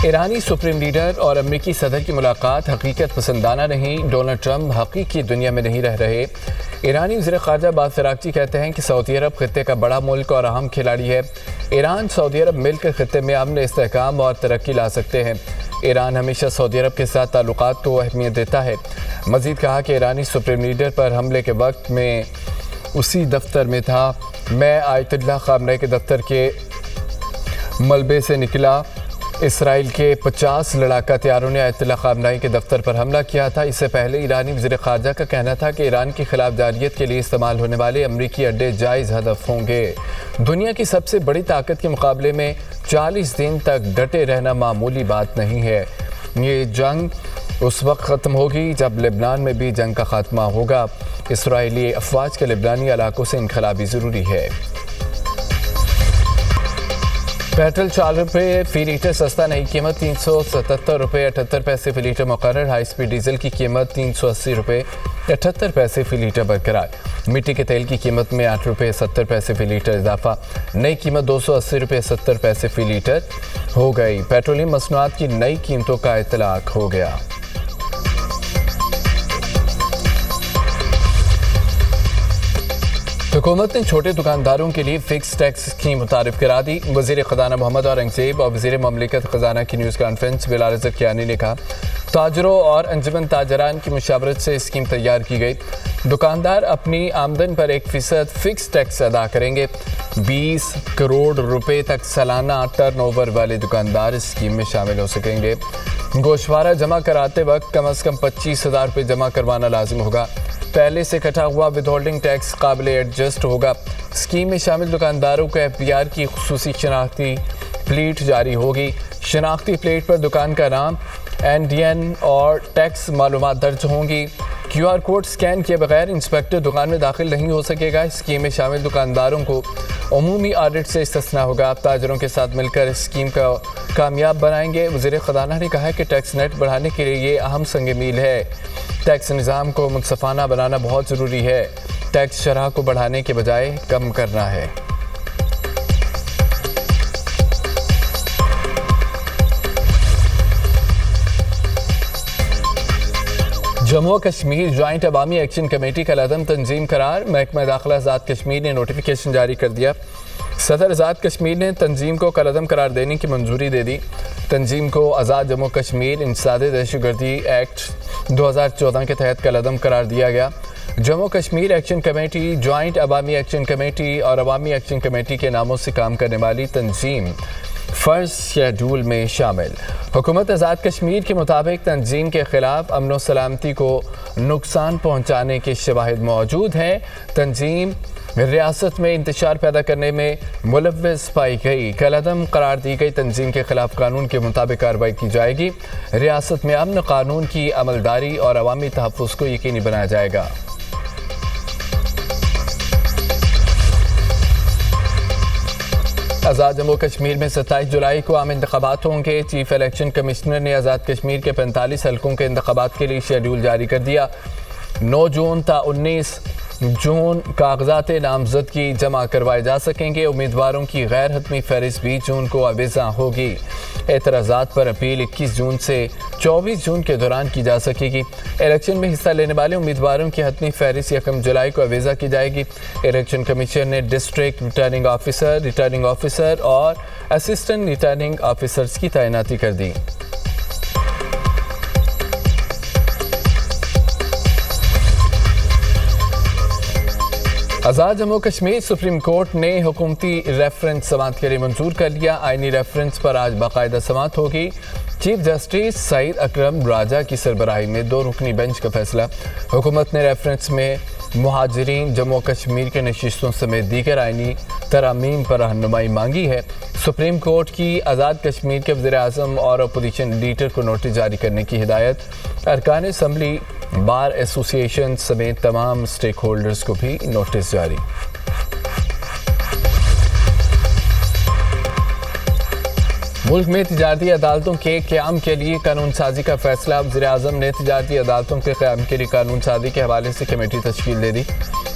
ایرانی supreme leader اور امریکی صدر کی ملاقات حقیقت پسندانہ نہیں، ڈونلڈ ٹرمپ حقیقی دنیا میں نہیں رہ رہے۔ ایرانی وزیر خارجہ عباس عراقچی کہتے ہیں کہ سعودی عرب خطے کا بڑا ملک اور اہم کھلاڑی ہے۔ ایران سعودی عرب مل کر خطے میں امن، استحکام اور ترقی لا سکتے ہیں۔ ایران ہمیشہ سعودی عرب کے ساتھ تعلقات کو اہمیت دیتا ہے۔ مزید کہا کہ ایرانی سپریم لیڈر پر حملے کے وقت میں اسی دفتر میں تھا۔ میں آیت اللہ خامنہ کے دفتر کے ملبے سے نکلا۔ اسرائیل کے 50 لڑاکا طیاروں نے آیت اللہ خامنہ کے دفتر پر حملہ کیا تھا۔ اس سے پہلے ایرانی وزیر خارجہ کا کہنا تھا کہ ایران کی خلاف جارحیت کے لیے استعمال ہونے والے امریکی اڈے جائز ہدف ہوں گے۔ دنیا کی سب سے بڑی طاقت کے مقابلے میں 40 دن تک ڈٹے رہنا معمولی بات نہیں ہے۔ یہ جنگ اس وقت ختم ہوگی جب لبنان میں بھی جنگ کا خاتمہ ہوگا۔ اسرائیلی افواج کے لبنانی علاقوں سے انخلا بھی ضروری ہے۔ پیٹرول 4 روپے فی لیٹر سستا، نئی قیمت 377 روپے 78 پیسے فی لیٹر مقرر۔ ہائی سپیڈ ڈیزل کی قیمت 380 روپے 78 پیسے فی لیٹر برقرار۔ مٹی کے تیل کی قیمت میں 8 روپے 70 پیسے فی لیٹر اضافہ، نئی قیمت 280 روپے 70 پیسے فی لیٹر ہو گئی۔ پیٹرولیم مصنوعات کی نئی قیمتوں کا اطلاق ہو گیا۔ حکومت نے چھوٹے دکانداروں کے لیے فکس ٹیکس اسکیم متعارف کرا دی۔ وزیر خزانہ محمد اورنگزیب اور وزیر مملکت خزانہ کی نیوز کانفرنس بلال رزق کیانی نے کہا، تاجروں اور انجمن تاجران کی مشاورت سے اسکیم تیار کی گئی۔ دکاندار اپنی آمدن پر 1% فکس ٹیکس ادا کریں گے۔ 20 کروڑ روپے تک سالانہ ٹرن اوور والے دکاندار اس اسکیم میں شامل ہو سکیں گے۔ گوشوارہ جمع کراتے وقت کم از کم 25,000 روپے جمع کروانا لازم ہوگا۔ پہلے سے کٹا ہوا ود ہولڈنگ ٹیکس قابل ایڈجسٹ ہوگا۔ اسکیم میں شامل دکانداروں کو FBR کی خصوصی شناختی پلیٹ جاری ہوگی۔ شناختی پلیٹ پر دکان کا نام، NDN اور ٹیکس معلومات درج ہوں گی۔ QR کوڈ سکین کیے بغیر انسپیکٹر دکان میں داخل نہیں ہو سکے گا۔ اسکیم میں شامل دکانداروں کو عمومی آڈٹ سے استثناء ہوگا۔ تاجروں کے ساتھ مل کر اسکیم کا کامیاب بنائیں گے۔ وزیر خزانہ نے کہا کہ ٹیکس نیٹ بڑھانے کے لیے یہ اہم سنگ میل ہے۔ ٹیکس نظام کو منصفانہ بنانا بہت ضروری ہے۔ ٹیکس شرح کو بڑھانے کے بجائے کم کرنا ہے۔ جموں و کشمیر جوائنٹ عوامی ایکشن کمیٹی کا عدم تنظیم قرار، محکمہ داخلہ آزاد کشمیر نے نوٹیفیکیشن جاری کر دیا۔ صدر آزاد کشمیر نے تنظیم کو کالعدم قرار دینے کی منظوری دے دی۔ تنظیم کو آزاد جموں کشمیر انسداد دہشت گردی ایکٹ 2014 کے تحت کالعدم قرار دیا گیا۔ Jammu Kashmir action committee, joint عوامی ایکشن کمیٹی اور عوامی ایکشن کمیٹی کے ناموں سے کام کرنے والی تنظیم فرض شیڈول میں شامل۔ حکومت آزاد کشمیر کے مطابق تنظیم کے خلاف امن و سلامتی کو نقصان پہنچانے کے شواہد موجود ہیں۔ تنظیم ریاست میں انتشار پیدا کرنے میں ملوث پائی گئی۔ کالعدم قرار دی گئی تنظیم کے خلاف قانون کے مطابق کارروائی کی جائے گی۔ ریاست میں امن، قانون کی عملداری اور عوامی تحفظ کو یقینی بنایا جائے گا۔ آزاد جموں کشمیر میں 27 جولائی کو عام انتخابات ہوں گے۔ چیف الیکشن کمشنر نے آزاد کشمیر کے 45 حلقوں کے انتخابات کے لیے شیڈول جاری کر دیا۔ 9 جون تا 19 جون کاغذات نامزدگی جمع کروائے جا سکیں گے۔ امیدواروں کی غیر حتمی فہرست 20 جون کو آویزاں ہوگی۔ اعتراضات پر اپیل 21 جون سے 24 جون کے دوران کی جا سکے گی۔ الیکشن میں حصہ لینے والے امیدواروں کی حتمی فہرست 1 جولائی کو آویزاں کی جائے گی۔ الیکشن کمیشن نے ڈسٹرکٹ ریٹرننگ آفیسر اور اسسٹنٹ ریٹرننگ آفیسرز کی تعیناتی کر دی۔ آزاد جموں کشمیر سپریم کورٹ نے حکومتی ریفرنس سماعت کے لیے منظور کر لیا۔ آئینی ریفرنس پر آج باقاعدہ سماعت ہوگی۔ چیف جسٹس سعید اکرم راجہ کی سربراہی میں 2 رکنی بینچ کا فیصلہ۔ حکومت نے ریفرنس میں مہاجرین جموں کشمیر کے نشستوں سمیت دیگر آئینی ترامیم پر رہنمائی مانگی ہے۔ سپریم کورٹ کی آزاد کشمیر کے وزیر اعظم اور اپوزیشن لیڈر کو نوٹس جاری کرنے کی ہدایت۔ ارکان اسمبلی، بار ایسوسی ایشن سمیت تمام اسٹیک ہولڈرز کو بھی نوٹس جاری۔ ملک میں تجارتی عدالتوں کے قیام کے لیے قانون سازی کا فیصلہ۔ وزیر اعظم نے تجارتی عدالتوں کے قیام کے لیے قانون سازی کے حوالے سے کمیٹی تشکیل دے دی۔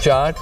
4